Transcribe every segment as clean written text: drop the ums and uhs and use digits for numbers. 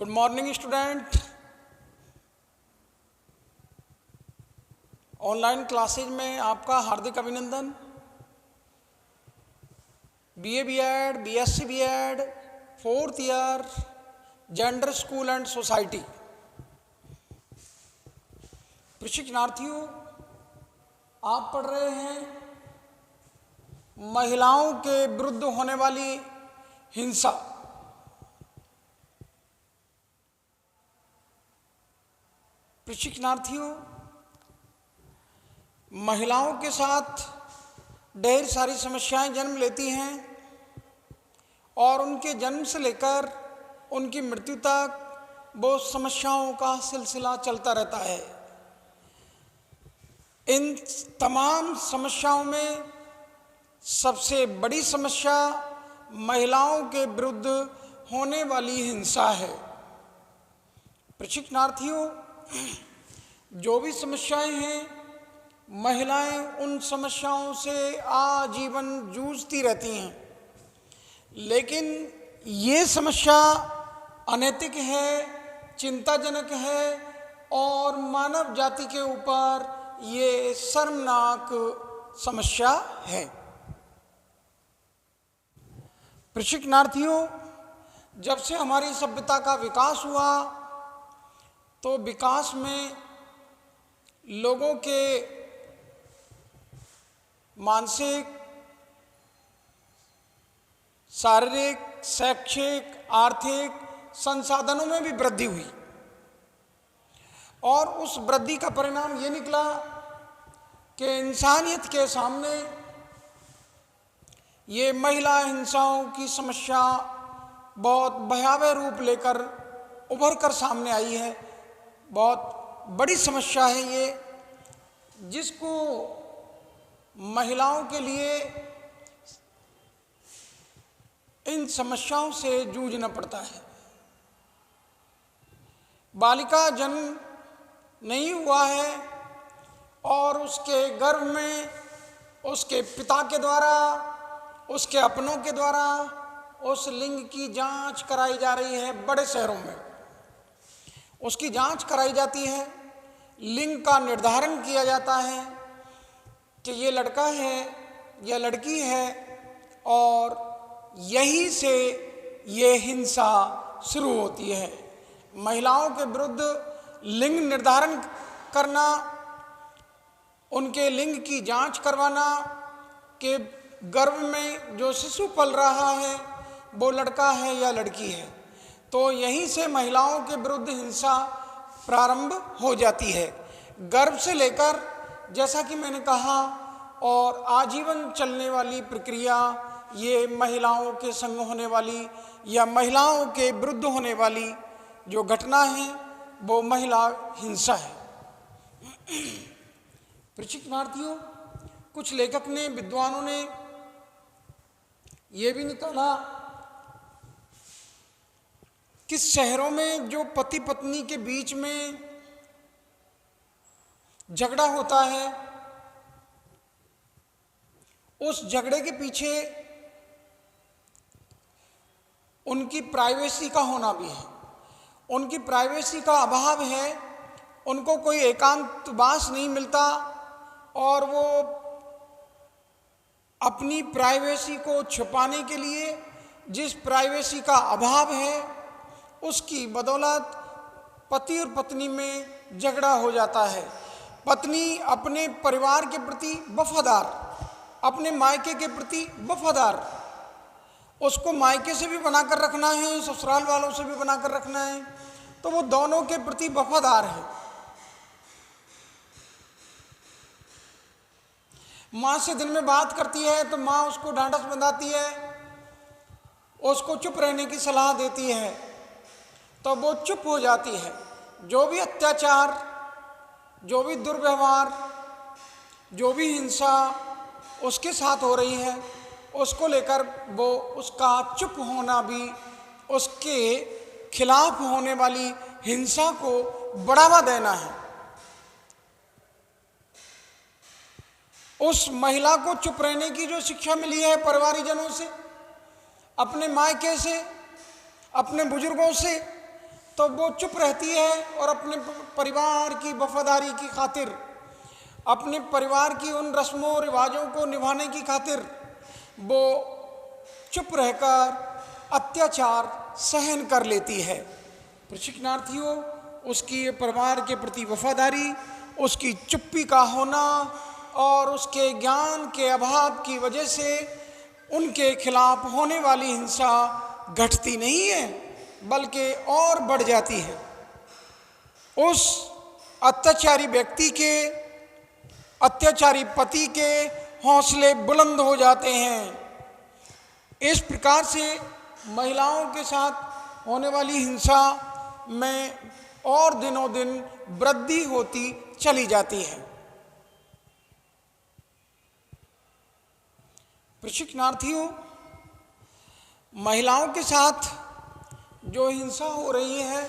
Good morning student. Online classes में आपका हार्दिक अभिनंदन। BA BEd, BSc BEd, 4th year, gender school and society. प्रशिक्षणार्थियों, आप पढ़ रहे हैं महिलाओं के विरुद्ध होने वाली हिंसा। प्रशिक्षणार्थियों, महिलाओं के साथ ढेर सारी समस्याएं जन्म लेती हैं और उनके जन्म से लेकर उनकी मृत्यु तक वो समस्याओं का सिलसिला चलता रहता है। इन तमाम समस्याओं में सबसे बड़ी समस्या महिलाओं के विरुद्ध होने वाली हिंसा है। प्रशिक्षणार्थियों, जो भी समस्याएं हैं, महिलाएं उन समस्याओं से आजीवन जूझती रहती हैं, लेकिन ये समस्या अनैतिक है, चिंताजनक है और मानव जाति के ऊपर ये शर्मनाक समस्या है। प्रशिक्षणार्थियों, जब से हमारी सभ्यता का विकास हुआ तो विकास में लोगों के मानसिक, शारीरिक, शैक्षिक, आर्थिक संसाधनों में भी वृद्धि हुई और उस वृद्धि का परिणाम ये निकला कि इंसानियत के सामने ये महिला हिंसाओं की समस्या बहुत भयावह रूप लेकर उभर कर सामने आई है। बहुत बड़ी समस्या है ये, जिसको महिलाओं के लिए इन समस्याओं से जूझना पड़ता है। बालिका जन्म नहीं हुआ है और उसके गर्भ में उसके पिता के द्वारा, उसके अपनों के द्वारा उस लिंग की जांच कराई जा रही है। बड़े शहरों में उसकी जांच कराई जाती है, लिंग का निर्धारण किया जाता है कि ये लड़का है या लड़की है, और यही से ये हिंसा शुरू होती है। महिलाओं के विरुद्ध लिंग निर्धारण करना, उनके लिंग की जांच करवाना कि गर्भ में जो शिशु पल रहा है वो लड़का है या लड़की है, तो यहीं से महिलाओं के विरुद्ध हिंसा प्रारंभ हो जाती है। गर्भ से लेकर, जैसा कि मैंने कहा, और आजीवन चलने वाली प्रक्रिया ये महिलाओं के संग होने वाली या महिलाओं के विरुद्ध होने वाली जो घटना है वो महिला हिंसा है। प्रशिक्षणार्थियों, कुछ लेखक ने, विद्वानों ने ये भी निकाला कि शहरों में जो पति पत्नी के बीच में झगड़ा होता है, उस झगड़े के पीछे उनकी प्राइवेसी का होना भी है। उनकी प्राइवेसी का अभाव है, उनको कोई एकांतवास नहीं मिलता और वो अपनी प्राइवेसी को छुपाने के लिए जिस प्राइवेसी का अभाव है उसकी बदौलत पति और पत्नी में झगड़ा हो जाता है। पत्नी अपने परिवार के प्रति वफादार, अपने मायके के प्रति वफादार, उसको मायके से भी बनाकर रखना है, ससुराल वालों से भी बनाकर रखना है, तो वो दोनों के प्रति वफादार है। माँ से दिन में बात करती है तो माँ उसको ढांढस बंधाती है, उसको चुप रहने की सलाह देती है, तो वो चुप हो जाती है। जो भी अत्याचार, जो भी दुर्व्यवहार, जो भी हिंसा उसके साथ हो रही है, उसको लेकर वो उसका चुप होना भी उसके खिलाफ होने वाली हिंसा को बढ़ावा देना है। उस महिला को चुप रहने की जो शिक्षा मिली है परिवारजनों से, अपने मायके से, अपने बुजुर्गों से, तो वो चुप रहती है और अपने परिवार की वफादारी की खातिर, अपने परिवार की उन रस्मों रिवाजों को निभाने की खातिर वो चुप रहकर अत्याचार सहन कर लेती है। प्रशिक्षणार्थियों, उसकी परिवार के प्रति वफादारी, उसकी चुप्पी का होना और उसके ज्ञान के अभाव की वजह से उनके खिलाफ होने वाली हिंसा घटती नहीं है बल्कि और बढ़ जाती है। उस अत्याचारी व्यक्ति के, अत्याचारी पति के हौसले बुलंद हो जाते हैं। इस प्रकार से महिलाओं के साथ होने वाली हिंसा में और दिनों दिन वृद्धि होती चली जाती है। प्रशिक्षणार्थियों, महिलाओं के साथ जो हिंसा हो रही है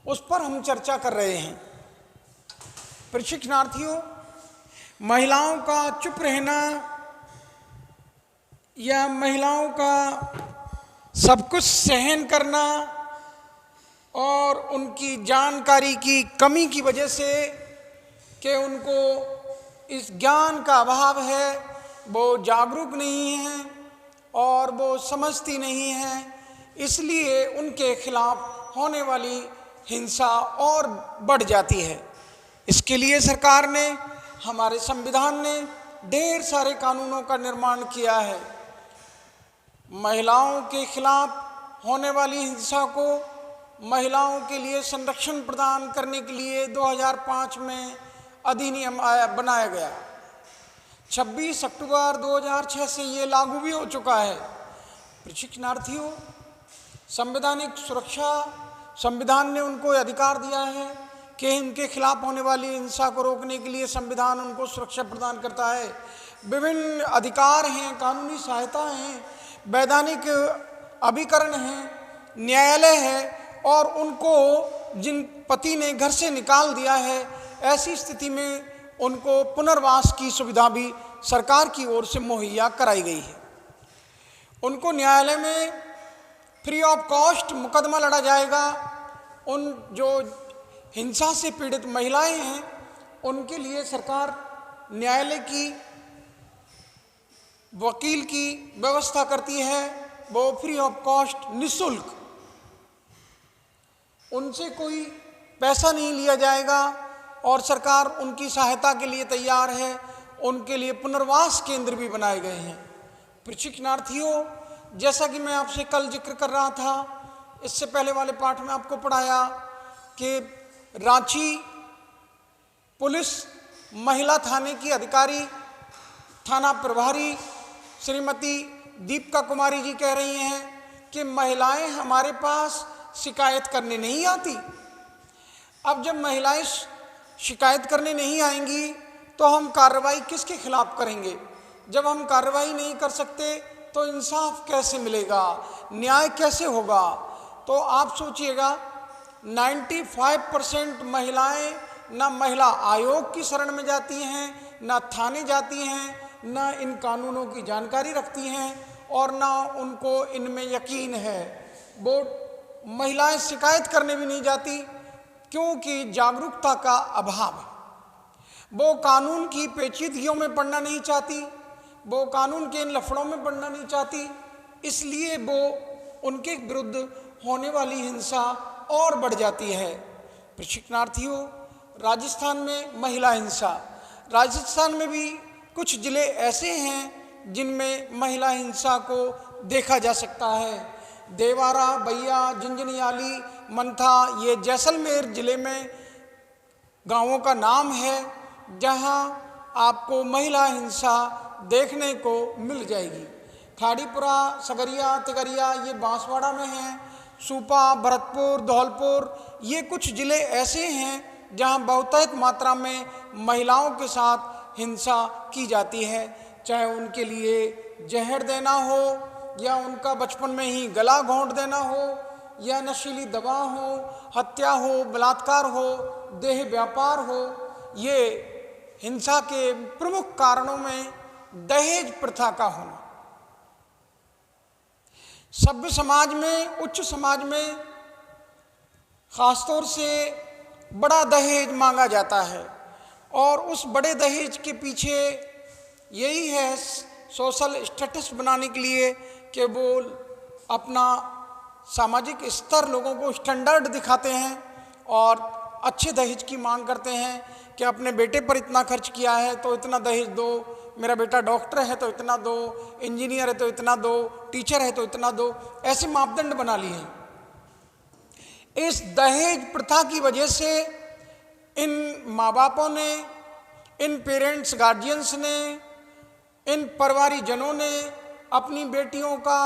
उस पर हम चर्चा कर रहे हैं। प्रशिक्षणार्थियों, महिलाओं का चुप रहना या महिलाओं का सब कुछ सहन करना और उनकी जानकारी की कमी की वजह से कि उनको इस ज्ञान का अभाव है, वो जागरूक नहीं है और वो समझती नहीं है, इसलिए उनके खिलाफ होने वाली हिंसा और बढ़ जाती है। इसके लिए सरकार ने, हमारे संविधान ने ढेर सारे कानूनों का निर्माण किया है। महिलाओं के खिलाफ होने वाली हिंसा को महिलाओं के लिए संरक्षण प्रदान करने के लिए 2005 में अधिनियम बनाया गया। 26 अक्टूबर 2006 से ये लागू भी हो चुका है। प्रशिक्षणार्थियों, संवैधानिक सुरक्षा, संविधान ने उनको अधिकार दिया है कि इनके खिलाफ होने वाली हिंसा को रोकने के लिए संविधान उनको सुरक्षा प्रदान करता है। विभिन्न अधिकार हैं, कानूनी सहायता हैं, वैधानिक अभिकरण हैं, न्यायालय है, और उनको जिन पति ने घर से निकाल दिया है, ऐसी स्थिति में उनको पुनर्वास की सुविधा भी सरकार की ओर से मुहैया कराई गई है। उनको न्यायालय में फ्री ऑफ कॉस्ट मुकदमा लड़ा जाएगा। उन जो हिंसा से पीड़ित महिलाएं हैं उनके लिए सरकार न्यायालय की, वकील की व्यवस्था करती है। वो फ्री ऑफ कॉस्ट, निःशुल्क, उनसे कोई पैसा नहीं लिया जाएगा और सरकार उनकी सहायता के लिए तैयार है। उनके लिए पुनर्वास केंद्र भी बनाए गए हैं। प्रशिक्षणार्थियों, जैसा कि मैं आपसे कल जिक्र कर रहा था, इससे पहले वाले पाठ में आपको पढ़ाया कि रांची पुलिस महिला थाने की अधिकारी, थाना प्रभारी श्रीमती दीपिका कुमारी जी कह रही हैं कि महिलाएं हमारे पास शिकायत करने नहीं आती। अब जब महिलाएं शिकायत करने नहीं आएंगी तो हम कार्रवाई किसके खिलाफ करेंगे? जब हम कार्रवाई नहीं कर सकते तो इंसाफ कैसे मिलेगा, न्याय कैसे होगा? तो आप सोचिएगा, 95% महिलाएं ना महिला आयोग की शरण में जाती हैं, ना थाने जाती हैं, ना इन कानूनों की जानकारी रखती हैं और ना उनको इनमें यकीन है। वो महिलाएं शिकायत करने भी नहीं जाती क्योंकि जागरूकता का अभाव है। वो कानून की पेचीदगियों में पड़ना नहीं चाहती, वो कानून के इन लफड़ों में पड़ना नहीं चाहती, इसलिए वो उनके विरुद्ध होने वाली हिंसा और बढ़ जाती है। प्रशिक्षणार्थियों, राजस्थान में महिला हिंसा, राजस्थान में भी कुछ जिले ऐसे हैं जिनमें महिला हिंसा को देखा जा सकता है। देवारा, बइया, झुंझुनूवाली, मंथा, ये जैसलमेर जिले में गांवों का नाम है जहां आपको महिला हिंसा देखने को मिल जाएगी। खाड़ीपुरा, सगरिया, तिगरिया ये बांसवाड़ा में हैं। सूपा, भरतपुर, धौलपुर, ये कुछ ज़िले ऐसे हैं जहां बहुतायत मात्रा में महिलाओं के साथ हिंसा की जाती है, चाहे उनके लिए जहर देना हो या उनका बचपन में ही गला घोंट देना हो या नशीली दवा हो, हत्या हो, बलात्कार हो, देह व्यापार हो। ये हिंसा के प्रमुख कारणों में दहेज प्रथा का होना। सभ्य समाज में, उच्च समाज में ख़ासतौर से बड़ा दहेज मांगा जाता है और उस बड़े दहेज के पीछे यही है सोशल स्टेटस बनाने के लिए कि वो अपना सामाजिक स्तर लोगों को स्टैंडर्ड दिखाते हैं और अच्छे दहेज की मांग करते हैं कि अपने बेटे पर इतना खर्च किया है तो इतना दहेज दो, मेरा बेटा डॉक्टर है तो इतना दो, इंजीनियर है तो इतना दो, टीचर है तो इतना दो, ऐसे मापदंड बना लिए हैं। इस दहेज प्रथा की वजह से इन माँ बापों ने, इन पेरेंट्स गार्जियंस ने, इन परिवारी जनों ने अपनी बेटियों का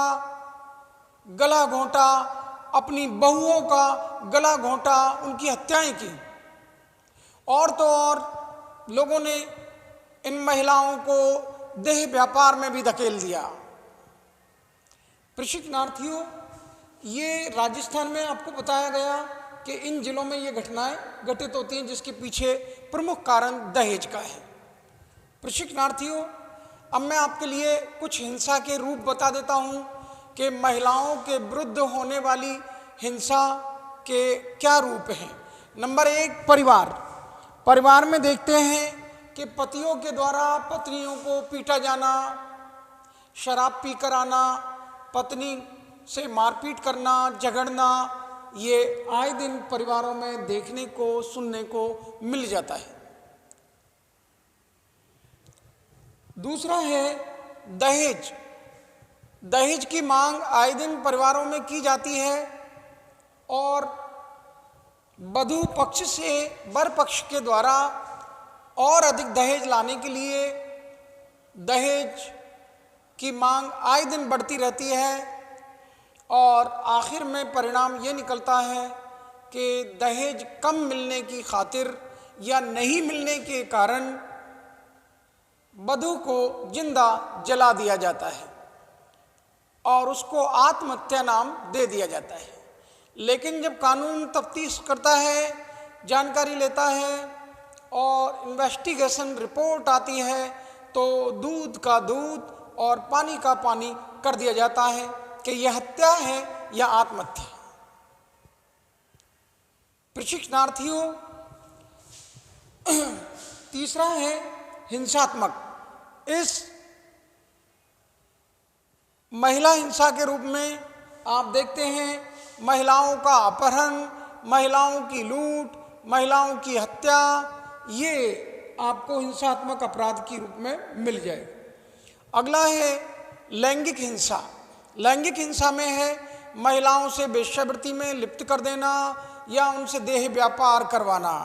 गला घोंटा, अपनी बहुओं का गला घोंटा, उनकी हत्याएं की। और तो और लोगों ने इन महिलाओं को देह व्यापार में भी धकेल दिया। प्रशिक्षणार्थियों, ये राजस्थान में आपको बताया गया कि इन जिलों में ये घटनाएं घटित होती हैं जिसके पीछे प्रमुख कारण दहेज का है। प्रशिक्षणार्थियों, अब मैं आपके लिए कुछ हिंसा के रूप बता देता हूं कि महिलाओं के विरुद्ध होने वाली हिंसा के क्या रूप हैं। नंबर 1, परिवार में देखते हैं कि पतियों के द्वारा पत्नियों को पीटा जाना, शराब पीकर आना, पत्नी से मारपीट करना, झगड़ना, ये आए दिन परिवारों में देखने को, सुनने को मिल जाता है। दूसरा है दहेज की मांग आए दिन परिवारों में की जाती है और वधू पक्ष से वर पक्ष के द्वारा और अधिक दहेज लाने के लिए दहेज की मांग आए दिन बढ़ती रहती है और आखिर में परिणाम ये निकलता है कि दहेज कम मिलने की खातिर या नहीं मिलने के कारण वधू को जिंदा जला दिया जाता है और उसको आत्महत्या नाम दे दिया जाता है। लेकिन जब कानून तफ्तीश करता है, जानकारी लेता है और इन्वेस्टिगेशन रिपोर्ट आती है तो दूध का दूध और पानी का पानी कर दिया जाता है कि यह हत्या है या आत्महत्या। प्रशिक्षणार्थियों, तीसरा है हिंसात्मक। इस महिला हिंसा के रूप में आप देखते हैं महिलाओं का अपहरण, महिलाओं की लूट, महिलाओं की हत्या, ये आपको हिंसात्मक अपराध के रूप में मिल जाएगा। अगला है लैंगिक हिंसा। लैंगिक हिंसा में है महिलाओं से वेश्यावृत्ति में लिप्त कर देना या उनसे देह व्यापार करवाना।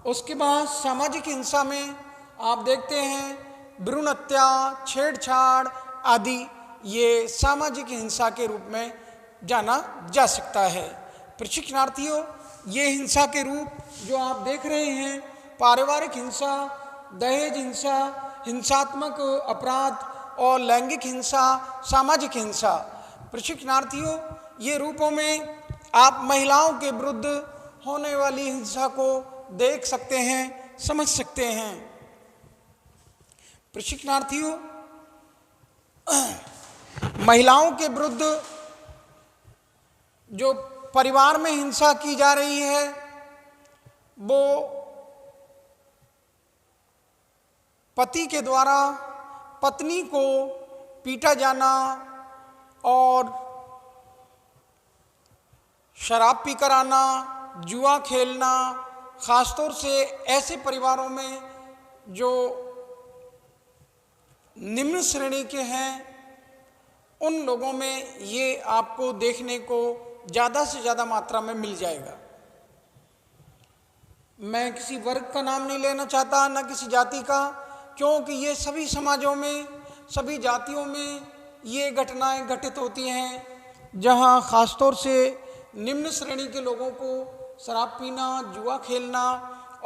उसके बाद सामाजिक हिंसा में आप देखते हैं भ्रूण हत्या, छेड़छाड़ आदि, ये सामाजिक हिंसा के रूप में जाना जा सकता है। प्रशिक्षणार्थियों, ये हिंसा के रूप जो आप देख रहे हैं, पारिवारिक हिंसा, दहेज हिंसा, हिंसात्मक अपराध और लैंगिक हिंसा, सामाजिक हिंसा, प्रशिक्षणार्थियों, ये रूपों में आप महिलाओं के विरुद्ध होने वाली हिंसा को देख सकते हैं, समझ सकते हैं। प्रशिक्षणार्थियों, महिलाओं के विरुद्ध जो परिवार में हिंसा की जा रही है वो पति के द्वारा पत्नी को पीटा जाना और शराब पीकर आना, जुआ खेलना, ख़ासतौर से ऐसे परिवारों में जो निम्न श्रेणी के हैं उन लोगों में ये आपको देखने को ज़्यादा से ज़्यादा मात्रा में मिल जाएगा। मैं किसी वर्ग का नाम नहीं लेना चाहता, न किसी जाति का, क्योंकि ये सभी समाजों में, सभी जातियों में ये घटनाएं घटित होती हैं जहां ख़ासतौर से निम्न श्रेणी के लोगों को शराब पीना, जुआ खेलना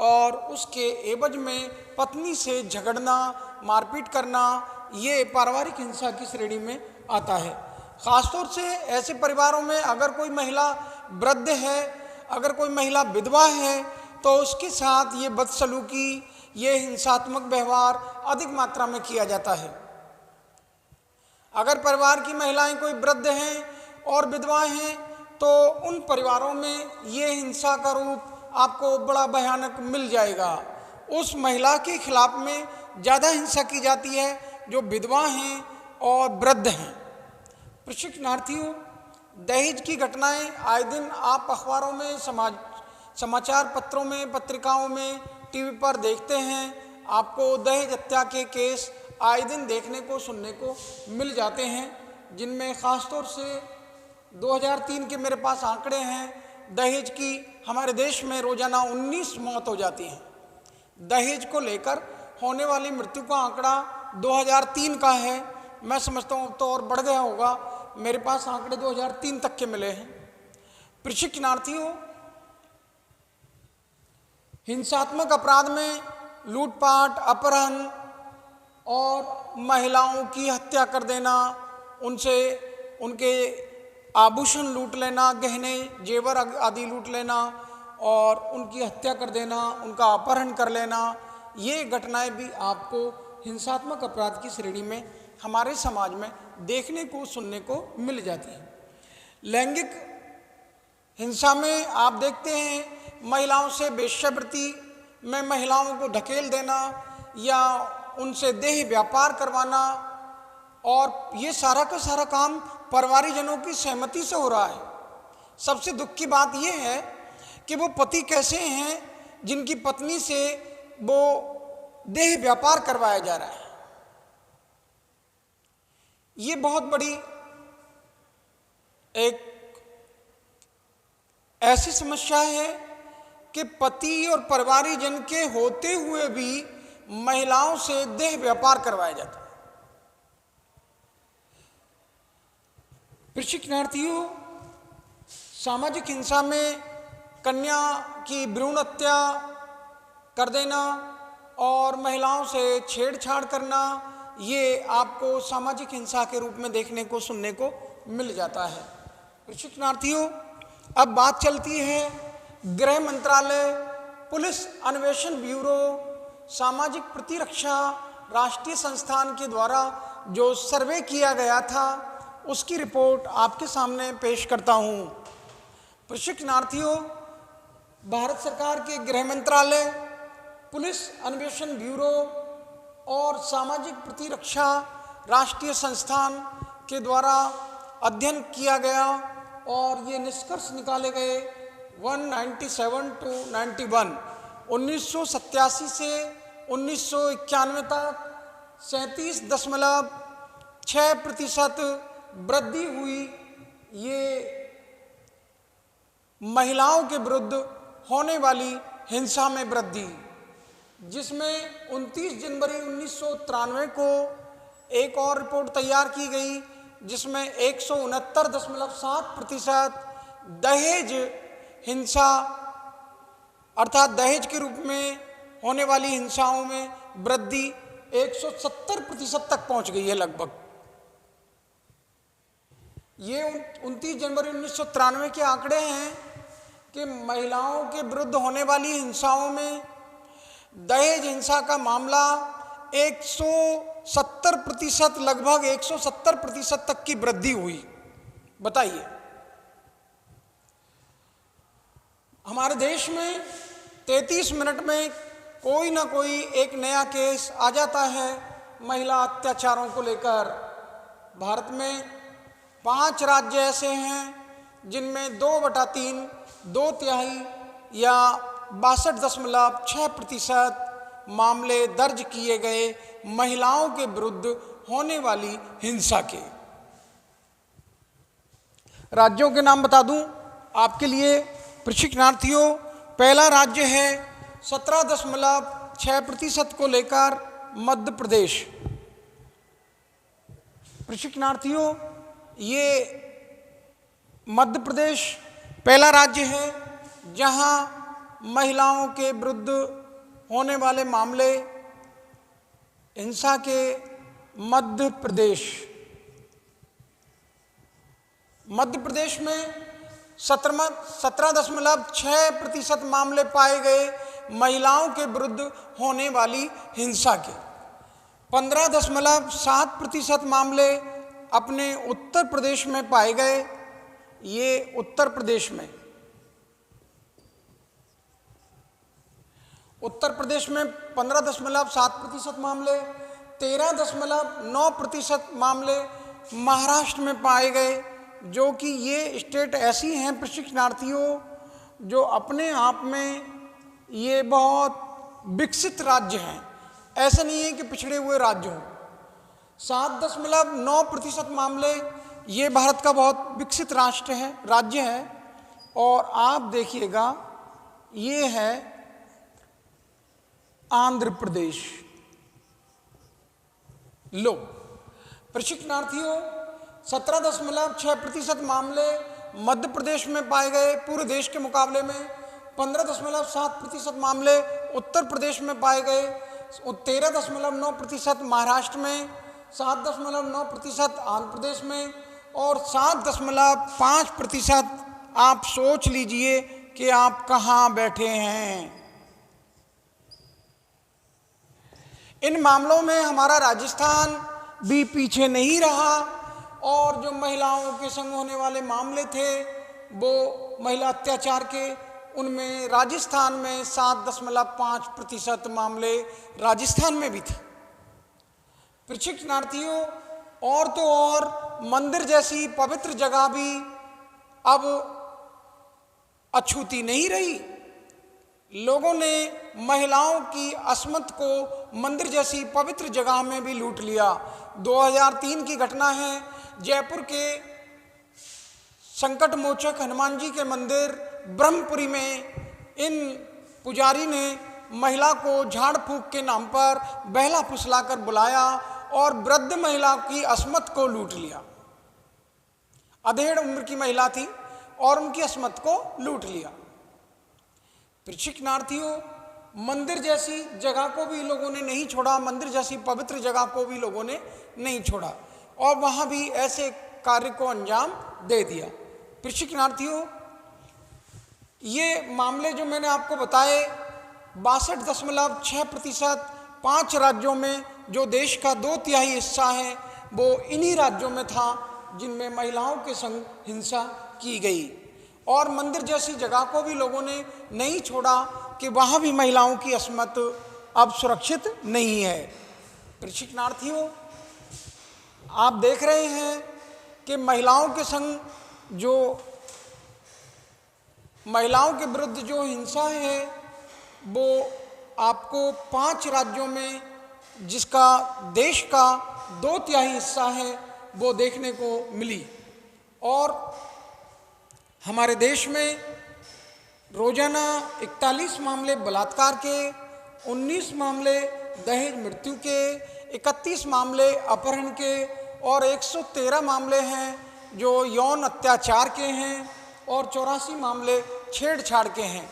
और उसके एवज में पत्नी से झगड़ना, मारपीट करना, ये पारिवारिक हिंसा की श्रेणी में आता है। ख़ासतौर से ऐसे परिवारों में अगर कोई महिला वृद्ध है, अगर कोई महिला विधवा है तो उसके साथ ये बदसलूकी, ये हिंसात्मक व्यवहार अधिक मात्रा में किया जाता है। अगर परिवार की महिलाएं कोई वृद्ध हैं और विधवाएं हैं तो उन परिवारों में ये हिंसा का रूप आपको बड़ा भयानक मिल जाएगा। उस महिला के खिलाफ में ज़्यादा हिंसा की जाती है जो विधवा हैं और वृद्ध हैं। प्रशिक्षणार्थियों, दहेज की घटनाएं आए दिन आप अखबारों में, समाचार पत्रों में, पत्रिकाओं में, टीवी पर देखते हैं। आपको दहेज हत्या के केस आए दिन देखने को, सुनने को मिल जाते हैं, जिनमें ख़ासतौर से 2003 के मेरे पास आंकड़े हैं। दहेज की हमारे देश में रोजाना 19 मौत हो जाती हैं। दहेज को लेकर होने वाली मृत्यु का आंकड़ा 2003 का है। मैं समझता हूँ तो और बढ़ गया होगा, मेरे पास आंकड़े 2003 तक के मिले हैं। प्रशिक्षणार्थियों, हिंसात्मक अपराध में लूटपाट, अपहरण और महिलाओं की हत्या कर देना, उनसे उनके आभूषण लूट लेना, गहने जेवर आदि लूट लेना और उनकी हत्या कर देना, उनका अपहरण कर लेना, ये घटनाएं भी आपको हिंसात्मक अपराध की श्रेणी में हमारे समाज में देखने को, सुनने को मिल जाती है। लैंगिक हिंसा में आप देखते हैं महिलाओं से वेश्यावृत्ति में महिलाओं को ढकेल देना या उनसे देह व्यापार करवाना, और ये सारा का सारा काम परिवारजनों की सहमति से हो रहा है। सबसे दुख की बात यह है कि वो पति कैसे हैं जिनकी पत्नी से वो देह व्यापार करवाया जा रहा है। ये बहुत बड़ी एक ऐसी समस्या है कि पति और परिवारजन के होते हुए भी महिलाओं से देह व्यापार करवाया जाता है। प्रशिक्षणार्थियों, सामाजिक हिंसा में कन्या की भ्रूण हत्या कर देना और महिलाओं से छेड़छाड़ करना, ये आपको सामाजिक हिंसा के रूप में देखने को, सुनने को मिल जाता है। प्रशिक्षणार्थियों, अब बात चलती है गृह मंत्रालय, पुलिस अन्वेषण ब्यूरो, सामाजिक प्रतिरक्षा राष्ट्रीय संस्थान के द्वारा जो सर्वे किया गया था, उसकी रिपोर्ट आपके सामने पेश करता हूँ। प्रशिक्षणार्थियों, भारत सरकार के गृह मंत्रालय, पुलिस अन्वेषण ब्यूरो और सामाजिक प्रतिरक्षा राष्ट्रीय संस्थान के द्वारा अध्ययन किया गया और ये निष्कर्ष निकाले गए 197 to 91, 1987 से 1991 तक 37.6% वृद्धि हुई ये महिलाओं के विरुद्ध होने वाली हिंसा में वृद्धि, जिसमें 29 जनवरी 1993 को एक और रिपोर्ट तैयार की गई जिसमें 169.7% दहेज हिंसा अर्थात दहेज के रूप में होने वाली हिंसाओं में वृद्धि 170% तक पहुंच गई है लगभग। ये 29 जनवरी 1993 के आंकड़े हैं कि महिलाओं के विरुद्ध होने वाली हिंसाओं में दहेज हिंसा का मामला 170%, लगभग 170% तक की वृद्धि हुई। बताइए, हमारे देश में 33 मिनट में कोई ना कोई एक नया केस आ जाता है महिला अत्याचारों को लेकर। भारत में 5 राज्य ऐसे हैं जिनमें 2/3, 2/3 या 62.6% मामले दर्ज किए गए महिलाओं के विरुद्ध होने वाली हिंसा के। राज्यों के नाम बता दूं आपके लिए प्रशिक्षणार्थियों। पहला राज्य है 17.6% को लेकर मध्य प्रदेश। प्रशिक्षणार्थियों, ये मध्य प्रदेश पहला राज्य है जहां महिलाओं के विरुद्ध होने वाले मामले हिंसा के मध्य प्रदेश में 17.6% मामले पाए गए महिलाओं के विरुद्ध होने वाली हिंसा के। 15.7% मामले अपने उत्तर प्रदेश में पाए गए। ये उत्तर प्रदेश में, उत्तर प्रदेश में 15.7% मामले, 13.9% मामले महाराष्ट्र में पाए गए, जो कि ये स्टेट ऐसी हैं प्रशिक्षणार्थियों जो अपने आप में ये बहुत विकसित राज्य हैं, ऐसा नहीं है कि पिछड़े हुए राज्य हों। 7.9% मामले, ये भारत का बहुत विकसित राष्ट्र है, राज्य है। और आप देखिएगा ये है आंध्र प्रदेश। लो प्रशिक्षणार्थियों, 17.6% मामले मध्य प्रदेश में पाए गए पूरे देश के मुकाबले में, 15.7% मामले उत्तर प्रदेश में पाए गए, 13.9% महाराष्ट्र में, 7.9% आंध्र प्रदेश में और 7.5% आप सोच लीजिए कि आप कहाँ बैठे हैं। इन मामलों में हमारा राजस्थान भी पीछे नहीं रहा और जो महिलाओं के संग होने वाले मामले थे वो महिला अत्याचार के, उनमें राजस्थान में 7.5% मामले राजस्थान में भी थे। प्रशिक्षणार्थियों, और तो और मंदिर जैसी पवित्र जगह भी अब अछूती नहीं रही। लोगों ने महिलाओं की अस्मत को मंदिर जैसी पवित्र जगह में भी लूट लिया। 2003 की घटना है, जयपुर के संकट मोचक हनुमान जी के मंदिर ब्रह्मपुरी में इन पुजारी ने महिला को झाड़ फूंक के नाम पर बहला फुसलाकर बुलाया और वृद्ध महिला की अस्मत को लूट लिया। अधेड़ उम्र की महिला थी और उनकी अस्मत को लूट लिया। प्रशिक्षणार्थियों, मंदिर जैसी जगह को भी लोगों ने नहीं छोड़ा, मंदिर जैसी पवित्र जगह को भी लोगों ने नहीं छोड़ा और वहाँ भी ऐसे कार्य को अंजाम दे दिया। प्रशिक्षणार्थियों, ये मामले जो मैंने आपको बताए 62.6%, 5 राज्यों में जो देश का 2/3 हिस्सा है वो इन्हीं राज्यों में था जिनमें महिलाओं के संग हिंसा की गई। और मंदिर जैसी जगह को भी लोगों ने नहीं छोड़ा कि वहाँ भी महिलाओं की अस्मत अब सुरक्षित नहीं है। प्रशिक्षणार्थियों, आप देख रहे हैं कि महिलाओं के संग जो महिलाओं के विरुद्ध जो हिंसा है वो आपको 5 राज्यों में, जिसका देश का 2/3 हिस्सा है, वो देखने को मिली। और हमारे देश में रोजाना 41 मामले बलात्कार के, 19 मामले दहेज मृत्यु के, 31 मामले अपहरण के और 113 मामले हैं जो यौन अत्याचार के हैं और 84 मामले छेड़छाड़ के हैं।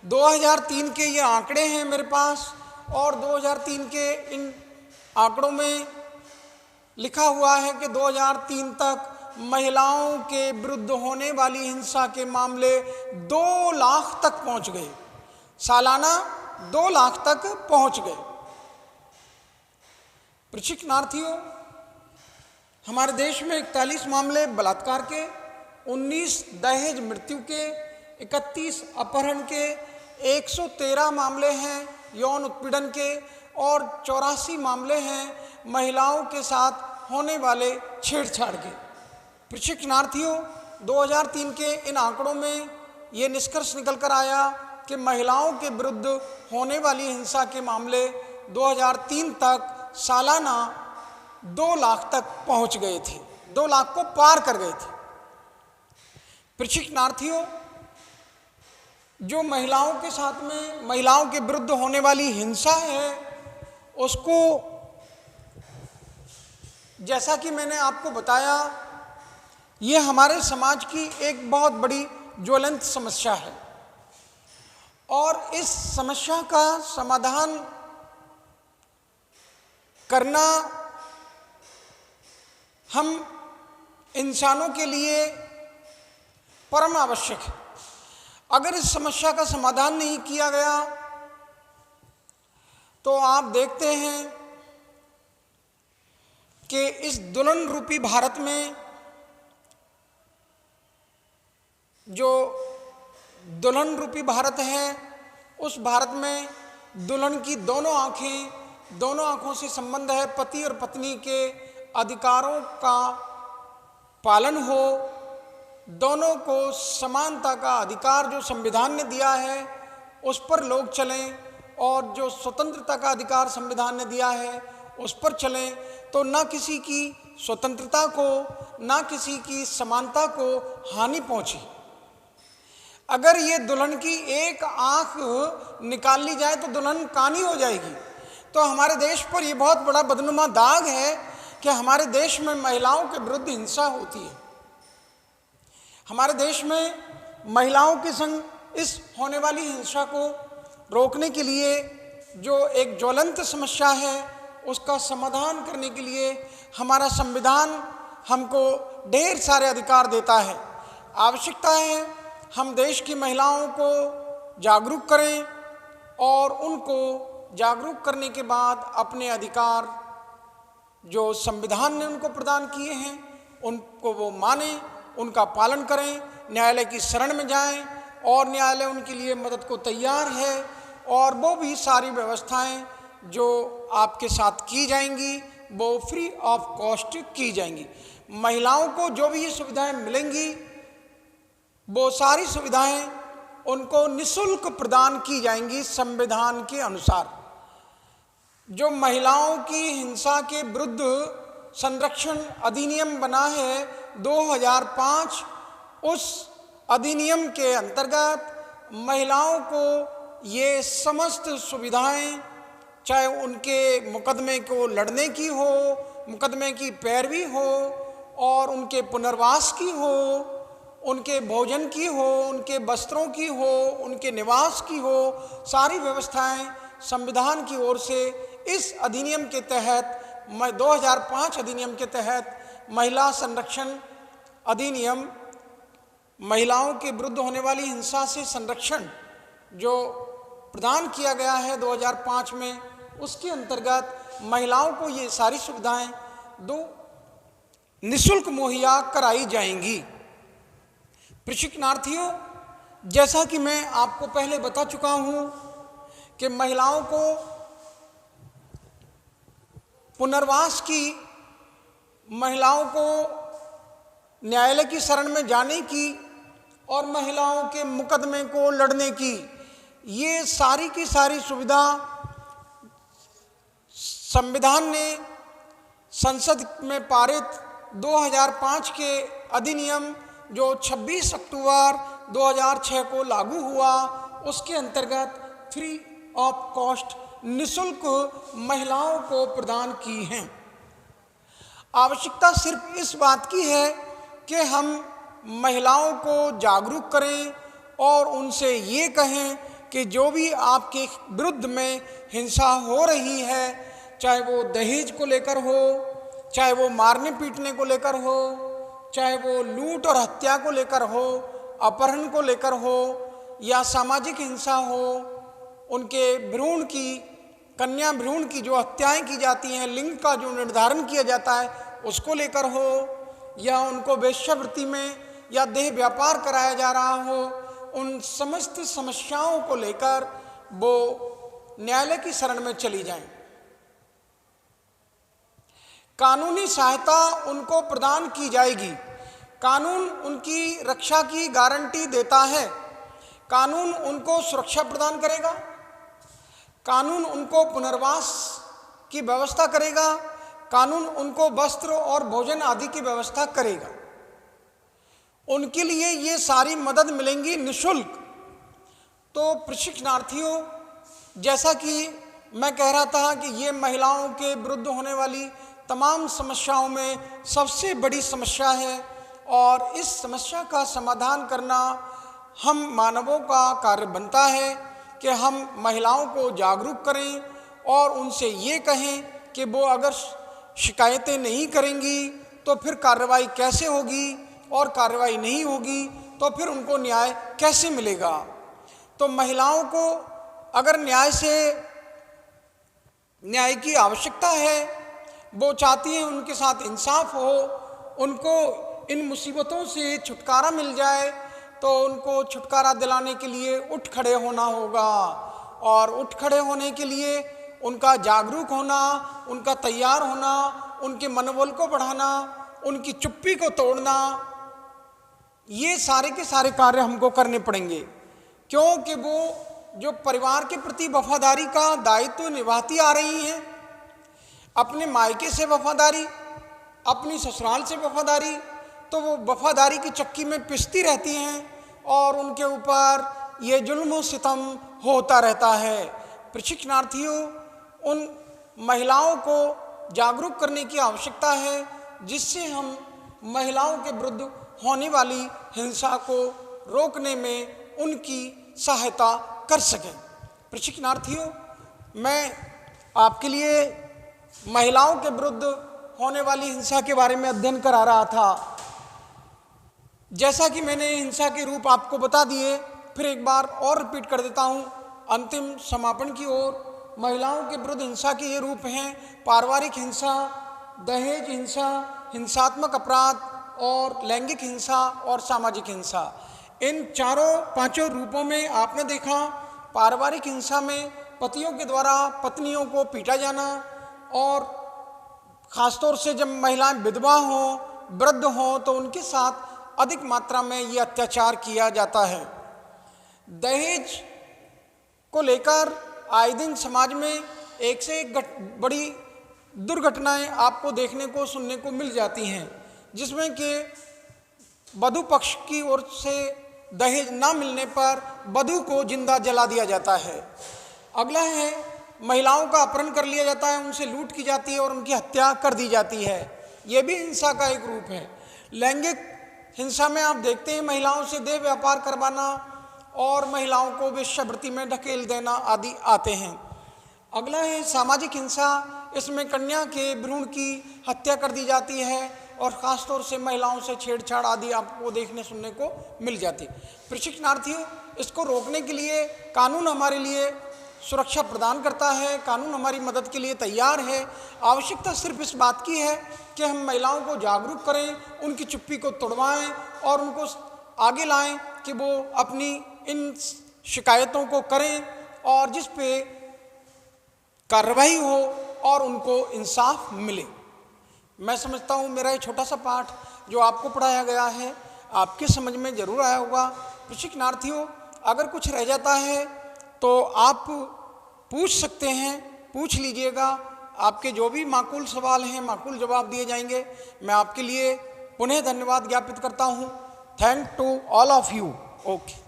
2003 के ये आंकड़े हैं मेरे पास और 2003 के इन आंकड़ों में लिखा हुआ है कि 2003 तक महिलाओं के विरुद्ध होने वाली हिंसा के मामले 2 लाख तक पहुंच गए, सालाना 2 लाख तक पहुंच गए। प्रशिक्षणार्थियों, हमारे देश में 41 मामले बलात्कार के, 19 दहेज मृत्यु के, 31 अपहरण के, 113 मामले हैं यौन उत्पीड़न के और 84 मामले हैं महिलाओं के साथ होने वाले छेड़छाड़ के। प्रशिक्षणार्थियों, 2003 के इन आंकड़ों में ये निष्कर्ष निकल कर आया कि महिलाओं के विरुद्ध होने वाली हिंसा के मामले 2003 तक सालाना 2 लाख तक पहुंच गए थे, 2 लाख को पार कर गए थे। प्रशिक्षणार्थियों, जो महिलाओं के साथ में महिलाओं के विरुद्ध होने वाली हिंसा है उसको, जैसा कि मैंने आपको बताया, ये हमारे समाज की एक बहुत बड़ी ज्वलंत समस्या है और इस समस्या का समाधान करना हम इंसानों के लिए परम आवश्यक है। अगर इस समस्या का समाधान नहीं किया गया तो आप देखते हैं कि इस दुल्हन रूपी भारत में जो दुल्हन रूपी भारत है, उस भारत में दुल्हन की दोनों आंखों से संबंध है, पति और पत्नी के अधिकारों का पालन हो, दोनों को समानता का अधिकार जो संविधान ने दिया है उस पर लोग चलें, और जो स्वतंत्रता का अधिकार संविधान ने दिया है उस पर चलें, तो ना किसी की स्वतंत्रता को ना किसी की समानता को हानि पहुंची। अगर ये दुल्हन की एक आंख निकाल ली जाए तो दुल्हन कानी हो जाएगी। तो हमारे देश पर ये बहुत बड़ा बदनुमा दाग है कि हमारे देश में महिलाओं के विरुद्ध हिंसा होती है। हमारे देश में महिलाओं के संग इस होने वाली हिंसा को रोकने के लिए जो एक ज्वलंत समस्या है उसका समाधान करने के लिए हमारा संविधान हमको ढेर सारे अधिकार देता है। आवश्यकता है हम देश की महिलाओं को जागरूक करें और उनको जागरूक करने के बाद अपने अधिकार जो संविधान ने उनको प्रदान किए हैं उनको वो मानें, उनका पालन करें, न्यायालय की शरण में जाएं और न्यायालय उनके लिए मदद को तैयार है। और वो भी सारी व्यवस्थाएं जो आपके साथ की जाएंगी वो फ्री ऑफ कॉस्ट की जाएंगी। महिलाओं को जो भी ये सुविधाएं मिलेंगी वो सारी सुविधाएं उनको निःशुल्क प्रदान की जाएंगी संविधान के अनुसार। जो महिलाओं की हिंसा के विरुद्ध संरक्षण अधिनियम बना है 2005, उस अधिनियम के अंतर्गत महिलाओं को ये समस्त सुविधाएं, चाहे उनके मुकदमे को लड़ने की हो, मुकदमे की पैरवी हो और उनके पुनर्वास की हो, उनके भोजन की हो, उनके वस्त्रों की हो, उनके निवास की हो, सारी व्यवस्थाएं संविधान की ओर से इस अधिनियम के तहत 2005 अधिनियम के तहत महिला संरक्षण अधिनियम, महिलाओं के विरुद्ध होने वाली हिंसा से संरक्षण जो प्रदान किया गया है 2005 में, उसके अंतर्गत महिलाओं को ये सारी सुविधाएं निःशुल्क मुहैया कराई जाएंगी। प्रशिक्षणार्थियों, जैसा कि मैं आपको पहले बता चुका हूं कि महिलाओं को पुनर्वास की, महिलाओं को न्यायालय की शरण में जाने की और महिलाओं के मुकदमे को लड़ने की, ये सारी की सारी सुविधा संविधान ने संसद में पारित 2005 के अधिनियम जो 26 अक्टूबर 2006 को लागू हुआ, उसके अंतर्गत फ्री ऑफ कॉस्ट निःशुल्क महिलाओं को प्रदान की हैं। आवश्यकता सिर्फ इस बात की है कि हम महिलाओं को जागरूक करें और उनसे ये कहें कि जो भी आपके विरुद्ध में हिंसा हो रही है, चाहे वो दहेज को लेकर हो, चाहे वो मारने पीटने को लेकर हो, चाहे वो लूट और हत्या को लेकर हो, अपहरण को लेकर हो या सामाजिक हिंसा हो, उनके भ्रूण की, कन्या भ्रूण की जो हत्याएं की जाती हैं, लिंग का जो निर्धारण किया जाता है उसको लेकर हो, या उनको वेश्यावृत्ति में या देह व्यापार कराया जा रहा हो, उन समस्त समस्याओं को लेकर वो न्यायालय की शरण में चली जाएं। कानूनी सहायता उनको प्रदान की जाएगी। कानून उनकी रक्षा की गारंटी देता है, कानून उनको सुरक्षा प्रदान करेगा, कानून उनको पुनर्वास की व्यवस्था करेगा, कानून उनको वस्त्र और भोजन आदि की व्यवस्था करेगा। उनके लिए ये सारी मदद मिलेंगी निःशुल्क। तो प्रशिक्षणार्थियों, जैसा कि मैं कह रहा था कि ये महिलाओं के विरुद्ध होने वाली तमाम समस्याओं में सबसे बड़ी समस्या है और इस समस्या का समाधान करना हम मानवों का कार्य बनता है कि हम महिलाओं को जागरूक करें और उनसे ये कहें कि वो अगर शिकायतें नहीं करेंगी तो फिर कार्रवाई कैसे होगी, और कार्रवाई नहीं होगी तो फिर उनको न्याय कैसे मिलेगा। तो महिलाओं को अगर न्याय की आवश्यकता है, वो चाहती हैं उनके साथ इंसाफ हो, उनको इन मुसीबतों से छुटकारा मिल जाए, तो उनको छुटकारा दिलाने के लिए उठ खड़े होना होगा। और उठ खड़े होने के लिए उनका जागरूक होना, उनका तैयार होना, उनके मनोबल को बढ़ाना, उनकी चुप्पी को तोड़ना, ये सारे के सारे कार्य हमको करने पड़ेंगे। क्योंकि वो जो परिवार के प्रति वफादारी का दायित्व निभाती आ रही हैं, अपने मायके से वफादारी, अपनी ससुराल से वफादारी, तो वो वफादारी की चक्की में पिसती रहती हैं और उनके ऊपर ये जुल्म सितम होता रहता है। प्रशिक्षणार्थियों, उन महिलाओं को जागरूक करने की आवश्यकता है जिससे हम महिलाओं के विरुद्ध होने वाली हिंसा को रोकने में उनकी सहायता कर सकें। प्रशिक्षणार्थियों, मैं आपके लिए महिलाओं के विरुद्ध होने वाली हिंसा के बारे में अध्ययन करा रहा था। जैसा कि मैंने हिंसा के रूप आपको बता दिए, फिर एक बार और रिपीट कर देता हूँ। अंतिम समापन की ओर महिलाओं के विरुद्ध हिंसा के ये रूप हैं: पारिवारिक हिंसा, दहेज हिंसा, हिंसात्मक अपराध और लैंगिक हिंसा और सामाजिक हिंसा। इन पांचों रूपों में आपने देखा, पारिवारिक हिंसा में पतियों के द्वारा पत्नियों को पीटा जाना, और ख़ासतौर से जब महिलाएं विधवा हों, वृद्ध हों, तो उनके साथ अधिक मात्रा में ये अत्याचार किया जाता है। दहेज को लेकर आए दिन समाज में एक से एक बड़ी दुर्घटनाएं आपको देखने को सुनने को मिल जाती हैं, जिसमें कि वधू पक्ष की ओर से दहेज ना मिलने पर वधू को जिंदा जला दिया जाता है। अगला है, महिलाओं का अपहरण कर लिया जाता है, उनसे लूट की जाती है और उनकी हत्या कर दी जाती है। ये भी हिंसा का एक रूप है। लैंगिक हिंसा में आप देखते हैं महिलाओं से देह व्यापार करवाना और महिलाओं को वेश्यावृत्ति में ढकेल देना आदि आते हैं। अगला है सामाजिक हिंसा। इसमें कन्या के भ्रूण की हत्या कर दी जाती है और ख़ासतौर से महिलाओं से छेड़छाड़ आदि आपको देखने सुनने को मिल जाती है। प्रशिक्षणार्थियों, इसको रोकने के लिए कानून हमारे लिए सुरक्षा प्रदान करता है, कानून हमारी मदद के लिए तैयार है। आवश्यकता सिर्फ इस बात की है कि हम महिलाओं को जागरूक करें, उनकी चुप्पी को तोड़वाएं और उनको आगे लाएं कि वो अपनी इन शिकायतों को करें और जिस पे कार्रवाई हो और उनको इंसाफ मिले। मैं समझता हूँ मेरा ये छोटा सा पाठ जो आपको पढ़ाया गया है आपके समझ में ज़रूर आया होगा। प्रशिक्षणार्थियों, अगर कुछ रह जाता है तो आप पूछ सकते हैं, पूछ लीजिएगा। आपके जो भी माकूल सवाल हैं माकूल जवाब दिए जाएंगे। मैं आपके लिए पुनः धन्यवाद ज्ञापित करता हूँ। Thank to all of you. Okay.